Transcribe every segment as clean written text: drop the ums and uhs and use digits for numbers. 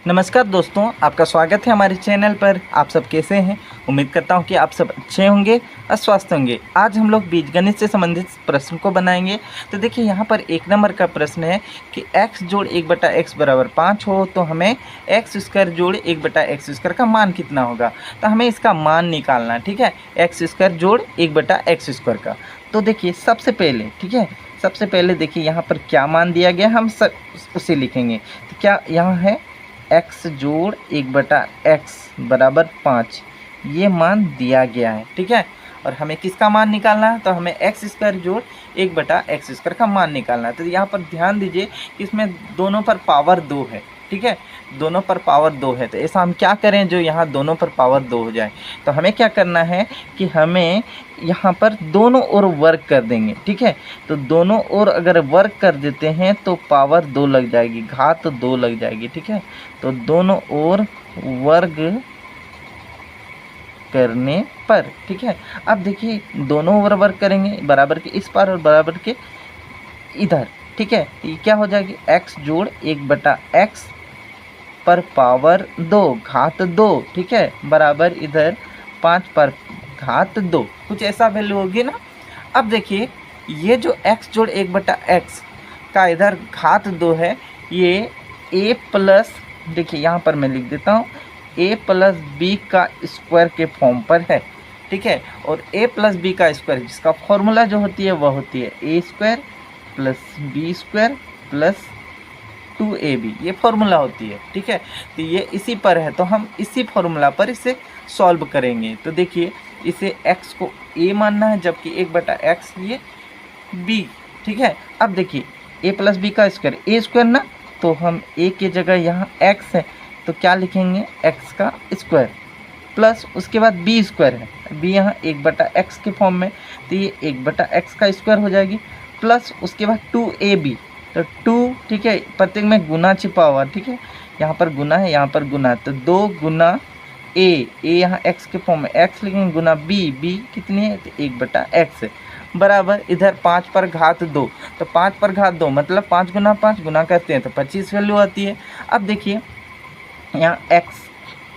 नमस्कार दोस्तों, आपका स्वागत है हमारे चैनल पर। आप सब कैसे हैं? उम्मीद करता हूं कि आप सब अच्छे होंगे और स्वस्थ होंगे। आज हम लोग बीजगणित से संबंधित प्रश्न को बनाएंगे। तो देखिए यहाँ पर 1 नंबर का प्रश्न है कि x जोड़ 1/x बराबर 5 हो तो हमें x स्क्वायर जोड़ 1/x स्क्वायर का मान कितना होगा। तो हमें इसका मान निकालना है, ठीक है, x स्क्वायर जोड़ 1/x स्क्वायर का। तो देखिए सबसे पहले, ठीक है, सबसे पहले देखिए यहाँ पर क्या मान दिया गया हम सब उसे लिखेंगे। तो क्या यहाँ है x जोड़ 1/x बराबर 5, ये मान दिया गया है, ठीक है। और हमें किसका मान निकालना है? तो हमें x स्क्वायर जोड़ 1/x स्क्वायर का मान निकालना है। तो यहाँ पर ध्यान दीजिए कि इसमें दोनों पर पावर 2 है, ठीक है, दोनों पर पावर 2 है। तो ऐसा हम क्या करें जो यहाँ दोनों पर पावर 2 हो जाए। तो हमें क्या करना है कि हमें यहाँ पर दोनों ओर वर्ग कर देंगे, ठीक है। तो दोनों ओर अगर वर्ग कर देते हैं तो पावर 2 लग जाएगी, घात 2 लग जाएगी, ठीक है। तो दोनों ओर वर्ग करने पर, ठीक है। अब देखिए दोनों ओर वर्ग करेंगे, बराबर के इस पार और बराबर के इधर, ठीक है। ये क्या हो जाएगी x जोड़ 1/x पर पावर 2 घात 2, ठीक है, बराबर इधर 5 पर घात 2, कुछ ऐसा वैल्यू होगी ना। अब देखिए ये जो x जोड़ 1/x का इधर घात 2 है, ये a प्लस, देखिए यहाँ पर मैं लिख देता हूँ, a प्लस बी का स्क्वायर के फॉर्म पर है, ठीक है। और a प्लस बी का स्क्वायर जिसका फॉर्मूला जो होती है वह होती है a square plus b square plus 2ab, ये फॉर्मूला होती है, ठीक है। तो ये इसी पर है, तो हम इसी फॉर्मूला पर इसे सॉल्व करेंगे। तो देखिए इसे x को a मानना है जबकि 1/x ये b, ठीक है। अब देखिए a प्लस बी का स्क्वायर a स्क्वायर ना, तो हम a की जगह यहाँ x है तो क्या लिखेंगे x का स्क्वायर प्लस उसके बाद b स्क्वायर है, b यहाँ 1/x के फॉर्म में, तो ये 1/x का स्क्वायर हो जाएगी प्लस उसके बाद 2ab, तो 2, ठीक है, प्रत्येक में गुना छिपा हुआ, ठीक है, यहाँ पर गुना है, यहाँ पर गुना है, तो 2 गुना a यहाँ x के फॉर्म में x लिखेंगे गुना b कितनी है, तो 1/x है, बराबर इधर 5 पर घात 2, तो 5 पर घात 2 मतलब 5 गुना 5 गुना करते हैं तो 25 वैल्यू आती है। अब देखिए यहाँ x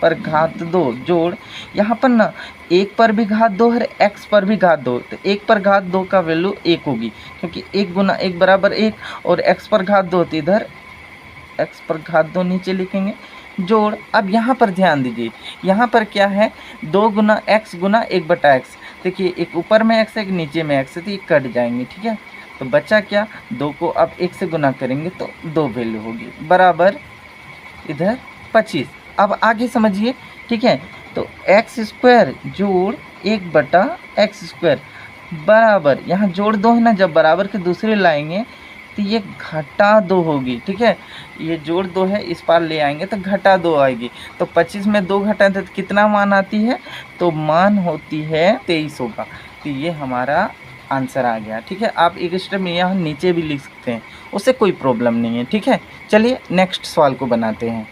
पर घात 2 जोड़, यहाँ पर ना 1 पर भी घात 2 है, x पर भी घात 2, तो 1 पर घात 2 का वैल्यू 1 होगी क्योंकि 1 गुना 1 बराबर 1, और x पर घात 2 तो इधर x पर घात 2 नीचे लिखेंगे जोड़। अब यहाँ पर ध्यान दीजिए, यहाँ पर क्या है 2 गुना x गुना 1/x, देखिए एक ऊपर में x है एक नीचे में x है, तो ये कट जाएंगे, ठीक है। तो बचा क्या, 2 को अब 1 से गुना करेंगे तो 2 वैल्यू होगी, बराबर इधर 25। अब आगे समझिए, ठीक है। तो x स्क्वायर जोड़ 1/x स्क्वायर बराबर, यहाँ जोड़ 2 है ना, जब बराबर के दूसरे लाएंगे तो ये घटा 2 होगी, ठीक है। ये जोड़ 2 है, इस पार ले आएंगे तो घटा 2 आएगी, तो 25 में 2 घटाएं तो कितना मान आती है, तो मान होती है 23 होगा। तो ये हमारा आंसर आ गया, ठीक है। आप एक स्टेप में यहाँ नीचे भी लिख सकते हैं, उससे कोई प्रॉब्लम नहीं है, ठीक है। चलिए नेक्स्ट सवाल को बनाते हैं।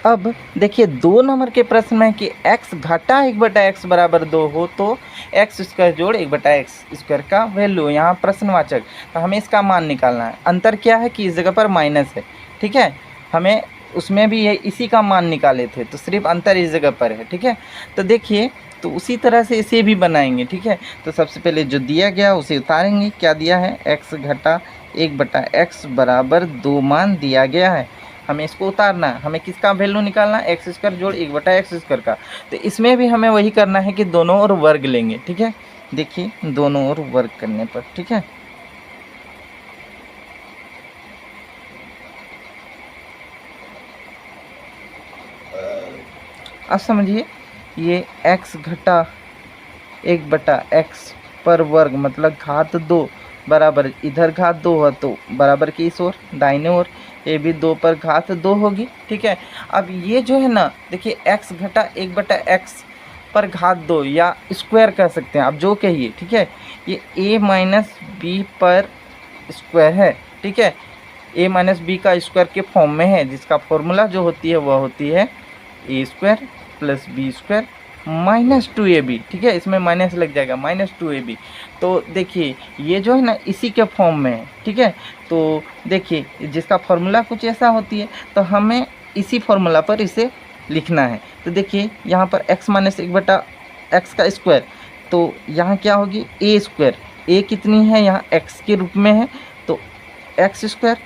अब देखिए 2 नंबर के प्रश्न में कि x घटा 1/x बराबर 2 हो तो x स्क्वायर जोड़ 1/x स्क्वायर का वैल्यू, यहाँ प्रश्नवाचक, तो हमें इसका मान निकालना है। अंतर क्या है कि इस जगह पर माइनस है, ठीक है, हमें उसमें भी ये इसी का मान निकाले थे, तो सिर्फ अंतर इस जगह पर है, ठीक है। तो देखिए तो उसी तरह से इसे भी बनाएंगे, ठीक है। तो सबसे पहले जो दिया गया उसे उतारेंगे, क्या दिया है x घटा 1/x बराबर 2 मान दिया गया है, हमें इसको उतारना है। हमें किसका वैल्यू निकालना है, x स्क्वायर जोड़ 1/x स्क्वायर का। तो इसमें भी हमें वही करना है कि दोनों ओर वर्ग लेंगे, ठीक है। देखिए दोनों ओर वर्ग करने पर, ठीक है, अब समझिए ये x घटा 1/x पर वर्ग मतलब घात 2 बराबर इधर घात 2 है तो बराबर की इस ओर दाहिने ओर ये भी 2 पर घात 2 होगी, ठीक है। अब ये जो है ना, देखिए x घटा 1/x पर घात 2 या स्क्वायर कह सकते हैं आप जो कहिए, ठीक है, ये a माइनस बी पर स्क्वायर है, ठीक है, a माइनस बी का स्क्वायर के फॉर्म में है, जिसका फॉर्मूला जो होती है वह होती है a square plus b square minus 2ab, ठीक है, इसमें माइनस लग जाएगा -2ab। तो देखिए ये जो है ना इसी के फॉर्म में है, ठीक है। तो देखिए जिसका फॉर्मूला कुछ ऐसा होती है, तो हमें इसी फॉर्मूला पर इसे लिखना है। तो देखिए यहाँ पर x माइनस 1/x का स्क्वायर, तो यहाँ क्या होगी a स्क्वायर, a कितनी है यहाँ x के रूप में है तो x स्क्वायर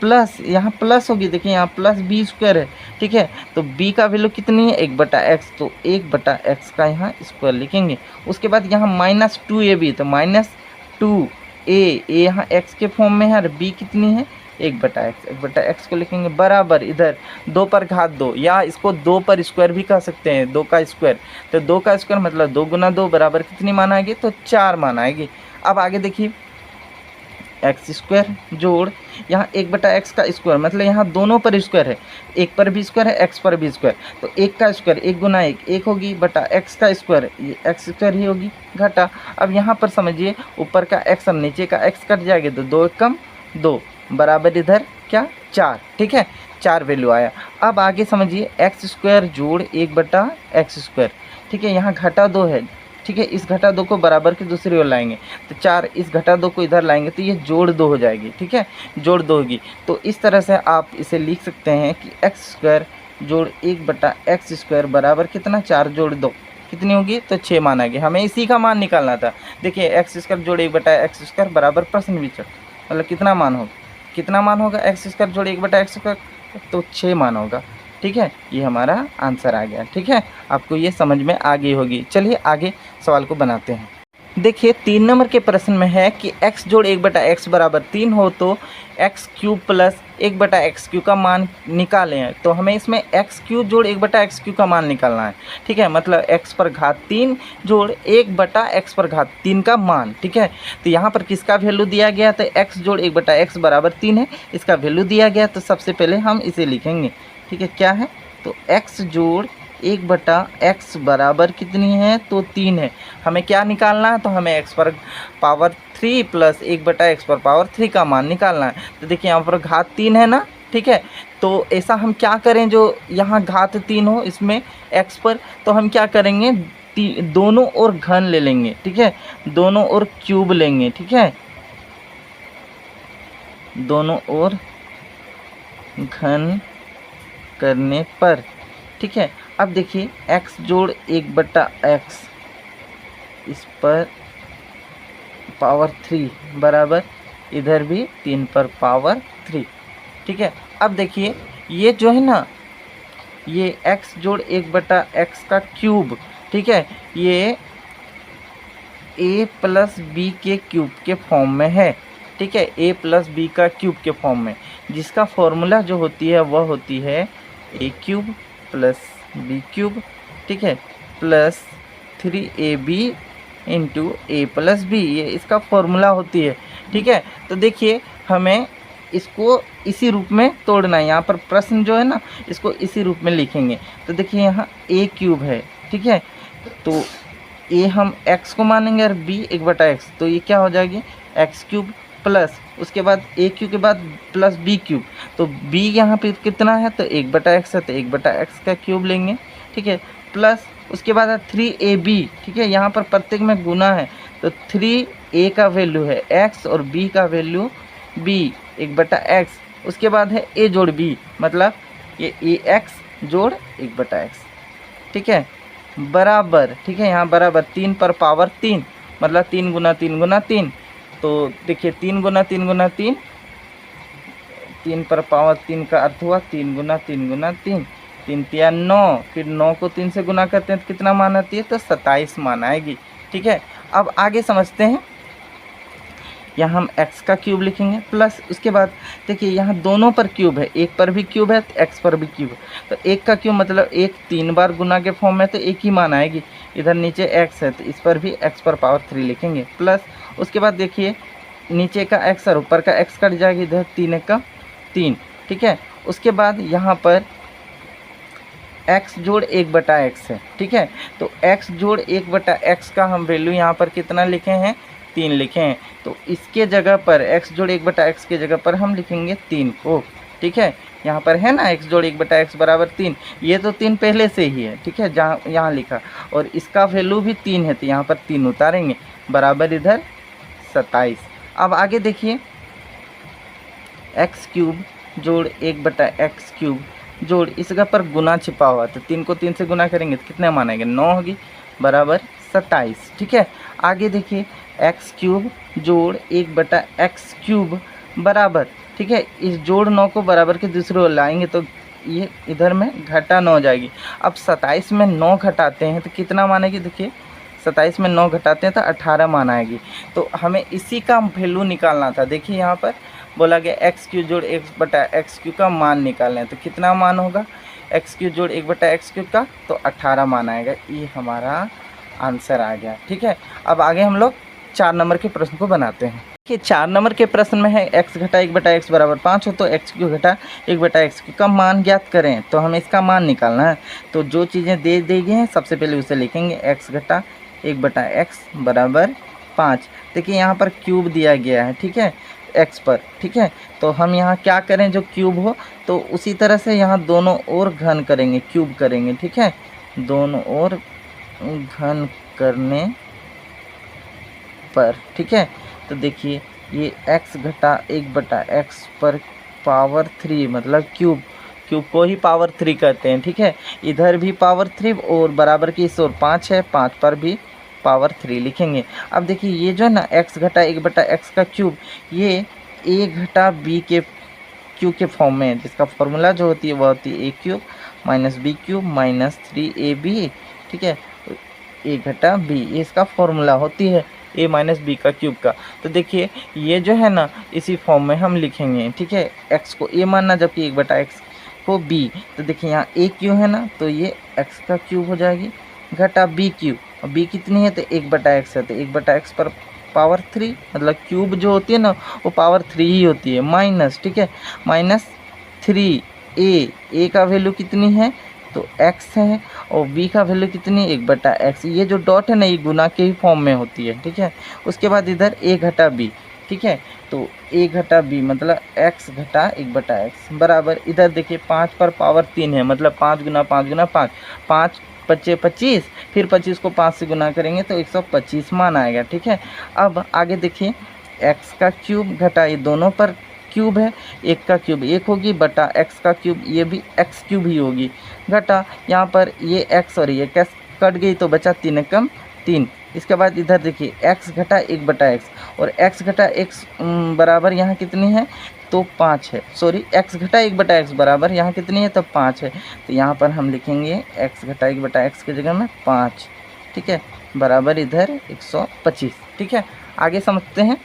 प्लस यहाँ प्लस होगी, देखिए यहाँ प्लस b स्क्वायर है, ठीक है। तो b का वैल्यू कितनी है 1/x, तो 1/x का यहाँ स्क्वायर लिखेंगे। उसके बाद यहाँ -2ab, तो -2a यहाँ x के फॉर्म में है और b कितनी है 1/x को लिखेंगे बराबर इधर 2 पर घात 2, या इसको 2 पर स्क्वायर भी कह सकते हैं, 2 का स्क्वायर। तो 2 का स्क्वायर मतलब 2 गुना 2 बराबर कितनी मान आएगी, तो 4 मान आएगी। अब आगे देखिए एक्स स्क्वायर जोड़ यहाँ 1/x का स्क्वायर, मतलब यहाँ दोनों पर स्क्वायर है, एक पर भी स्क्वायर है एक्स पर भी स्क्वायर, तो 1 का स्क्वायर 1 गुना 1 होगी बटा x का स्क्वायर, ये x स्क्वायर ही होगी घटा। अब यहाँ पर समझिए ऊपर का x और नीचे का x कट जाएगा, तो 2 कम 2 बराबर इधर क्या 4, ठीक है, 4 वैल्यू आया। अब आगे समझिए एक्स स्क्वायर जोड़ 1/x स्क्वायर, ठीक है, यहाँ घटा 2 है, ठीक है, इस घटा 2 को बराबर की दूसरी ओर लाएंगे, तो 4 इस घटा 2 को इधर लाएंगे तो ये जोड़ 2 हो जाएगी, ठीक है, जोड़ 2 होगी। तो इस तरह से आप इसे लिख सकते हैं कि एक्स स्क्वायर जोड़ 1/x स्क्वायर बराबर कितना 4 जोड़ 2 कितनी होगी, तो 6 मान आएगी। हमें इसी का मान निकालना था। देखिए एक्स स्क्वायर जोड़ 1/x स्क्वायर बराबर प्रश्न विचर, मतलब कितना मान होगा, कितना मान होगा एक्स स्क्वायर जोड़ 1/x स्क्वायर, तो 6 मान होगा, ठीक है, ये हमारा आंसर आ गया, ठीक है, आपको ये समझ में आ गई होगी। चलिए आगे सवाल को बनाते हैं। देखिए 3 नंबर के प्रश्न में है कि x जोड़ 1/x बराबर 3 हो तो x³ प्लस 1/x³ का मान निकालें। तो हमें इसमें x³ जोड़ 1/x³ का मान निकालना है, ठीक है, मतलब x पर घात 3 जोड़ 1/x पर घात 3 का मान, ठीक है। तो यहाँ पर किसका वैल्यू दिया गया, तो x जोड़ 1/x बराबर 3 है, इसका वैल्यू दिया गया, तो सबसे पहले हम इसे लिखेंगे, ठीक है, क्या है, तो x जोड़ 1/x बराबर कितनी है, तो 3 है। हमें क्या निकालना है, तो हमें x पर पावर 3 प्लस 1/x पर पावर 3 का मान निकालना है। तो देखिए यहाँ पर घात 3 है ना, ठीक है, तो ऐसा हम क्या करें, जो यहाँ घात 3 हो इसमें x पर, तो हम क्या करेंगे दोनों ओर घन ले लेंगे, ठीक है, दोनों ओर क्यूब लेंगे, ठीक है, दोनों ओर घन करने पर, ठीक है। अब देखिए x जोड़ 1/x इस पर पावर 3 बराबर इधर भी 3 पर पावर 3, ठीक है। अब देखिए ये जो है ना, ये x जोड़ 1/x का क्यूब, ठीक है, ये a प्लस बी के क्यूब के फॉर्म में है, ठीक है, a प्लस बी का क्यूब के फॉर्म में, जिसका फॉर्मूला जो होती है वह होती है a³ प्लस b³, ठीक है, plus 3ab into a plus b, ये इसका फॉर्मूला होती है, ठीक है। तो देखिए हमें इसको इसी रूप में तोड़ना है, यहाँ पर प्रश्न जो है ना इसको इसी रूप में लिखेंगे। तो देखिए यहाँ a³ है, ठीक है, तो a हम x को मानेंगे और b 1/x, तो ये क्या हो जाएगी x³ प्लस उसके बाद a³ के बाद प्लस b³, तो b यहाँ पे कितना है, तो 1/x है, तो 1/x का क्यूब लेंगे, ठीक है, प्लस उसके बाद है 3ab, ठीक है, यहाँ पर प्रत्येक में गुना है, तो 3a का वैल्यू है x और b का वैल्यू b 1/x, उसके बाद है a जोड़ b, मतलब ये ax जोड़ 1/x, ठीक है, बराबर, ठीक है, यहाँ बराबर 3 पर पावर 3, मतलब 3 गुना 3 गुना 3, तो देखिए 3 गुना 3 गुना 3, 3 पर पावर 3 का अर्थ हुआ 3 गुना 3 गुना 3, 3 तिया 9, फिर 9 को 3 से गुना करते हैं तो कितना मान आती है, तो 27 मान आएगी, ठीक है। अब आगे समझते हैं, यहाँ हम x का क्यूब लिखेंगे, प्लस उसके बाद देखिए यहाँ दोनों पर क्यूब है, एक पर भी क्यूब है तो x पर भी क्यूब है, तो एक का क्यूब मतलब एक 3 बार गुना के फॉर्म में, तो एक ही मान आएगी, इधर नीचे x है तो इस पर भी x पर पावर 3 लिखेंगे, प्लस उसके बाद देखिए नीचे का x और ऊपर का x कट जाएगी, इधर 3 का 3, ठीक है। उसके बाद यहाँ पर x जोड़ 1/x है, ठीक है, तो x जोड़ 1/x का हम वैल्यू यहाँ पर कितना लिखे हैं, 3 लिखे हैं, तो इसके जगह पर x जोड़ 1/x के जगह पर हम लिखेंगे 3 को, ठीक है, यहाँ पर है ना x जोड़ 1/x बराबर 3, ये तो 3 पहले से ही है, ठीक है, जहाँ यहाँ लिखा, और इसका वैल्यू भी 3 है, तो यहाँ पर 3 उतारेंगे, बराबर इधर 27। अब आगे देखिए x³ जोड़ 1/x³ जोड़ इस जगह पर गुना छिपा हुआ, तो 3 को 3 से गुना करेंगे तो कितने मान आएंगे, 9 होगी बराबर 27। ठीक है, आगे देखिए एक्स क्यूब जोड़ 1/x क्यूब बराबर, ठीक है, इस जोड़ 9 को बराबर के दूसरे ओर लाएंगे तो ये इधर में घटा 9 हो जाएगी। अब 27 में 9 घटाते हैं तो कितना मानेगी, देखिए 27 में 9 घटाते हैं तो 18 मान आएगी। तो हमें इसी का वैल्यू निकालना था। देखिए यहाँ पर बोला गया एक्स क्यू जोड़ 1/x क्यू का मान निकालना है, तो कितना मान होगा एक्स क्यू जोड़ 1/x क्यू का, तो 18 मान आएगा। ये हमारा आंसर आ गया। ठीक है, अब आगे हम लोग 4 नंबर के प्रश्न को बनाते हैं। कि 4 नंबर के प्रश्न में है x घटा 1/x बराबर 5 हो तो x क्यू घटा 1/x क्यू का मान ज्ञात करें। तो हमें इसका मान निकालना है। तो जो चीज़ें दे दी गई हैं सबसे पहले उसे लिखेंगे, x घटा 1/x बराबर 5। देखिए यहाँ पर क्यूब दिया गया है, ठीक है, x पर, ठीक है, तो हम यहाँ क्या करें, जो क्यूब हो तो उसी तरह से यहाँ दोनों ओर घन करेंगे, क्यूब करेंगे, ठीक है, दोनों ओर घन करने पर, ठीक है। तो देखिए ये x घटा 1/x पर पावर 3 मतलब क्यूब को ही पावर 3 कहते हैं, ठीक है। इधर भी पावर 3 और बराबर की इस ओर 5 है, 5 पर भी पावर 3 लिखेंगे। अब देखिए ये जो है ना x घटा 1/x का क्यूब, ये a घटा b के क्यू के फॉर्म में है, जिसका फॉर्मूला जो होती है वह होती है a cube minus b cube minus 3ab, ठीक है, a घटा b, ये इसका फॉर्मूला होती है a माइनस बी का क्यूब का। तो देखिए ये जो है ना इसी फॉर्म में हम लिखेंगे, ठीक है, x को a मानना जबकि 1/x को b। तो देखिए यहाँ a क्यू है ना, तो ये x का क्यूब हो जाएगी घटा b क्यूब, और b कितनी है तो 1/x है, तो 1/x पर पावर 3 मतलब क्यूब जो होती है ना वो पावर 3 ही होती है, माइनस, ठीक है, माइनस 3a का वैल्यू कितनी है तो x है, और b का वैल्यू कितनी है 1/x। ये जो डॉट है ना ये गुना के ही फॉर्म में होती है, ठीक है। उसके बाद इधर a घटा b, ठीक है, तो a घटा b मतलब x घटा 1/x बराबर, इधर देखिए 5 पर पावर 3 है मतलब 5 गुना 5 गुना 5, 5 25 25, फिर 25 को 5 से गुना करेंगे तो 125 मान आएगा, ठीक है। अब आगे देखिए x का क्यूब घटा, ये दोनों पर क्यूब है, 1 का क्यूब 1 होगी बटा x का क्यूब, ये भी x क्यूब ही होगी घटा, यहाँ पर ये x और ये x कट गई तो बचा 3 कम 3। इसके बाद इधर देखिए x घटा 1/x और x घटा x बराबर यहाँ कितनी है तो 5 है, सॉरी x घटा 1/x बराबर यहाँ कितनी है तो 5 है। तो यहाँ पर हम लिखेंगे x घटा 1/x की जगह में 5, ठीक है, बराबर इधर 125, ठीक है। आगे समझते हैं,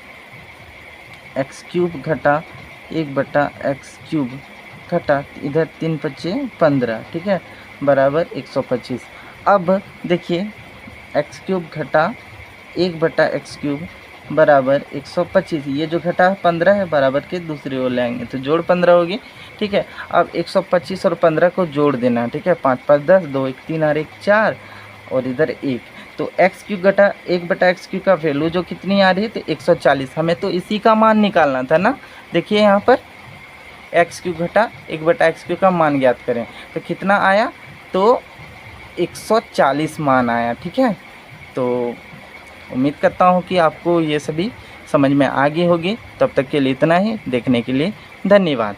x क्यूब घटा 1/x क्यूब घटा इधर 3 5 15, ठीक है, बराबर 125। अब देखिए x क्यूब घटा 1/x क्यूब बराबर 125, ये जो घटा 15 है बराबर के दूसरी ओर लाएंगे तो जोड़ 15 होगी, ठीक है। अब 125 और 15 को जोड़ देना, ठीक है, 5 5 10, 2 1 3 और 1 4 और इधर 1, तो x क्यूब घटा 1/x क्यूब का वैल्यू जो कितनी आ रही है तो 140। हमें तो इसी का मान निकालना था ना। देखिए यहाँ पर x क्यूब घटा 1/x क्यूब का मान ज्ञात करें तो कितना आया तो 140 मान आया, ठीक है। तो उम्मीद करता हूँ कि आपको ये सभी समझ में आ गई होगी। तब तक के लिए इतना ही, देखने के लिए धन्यवाद।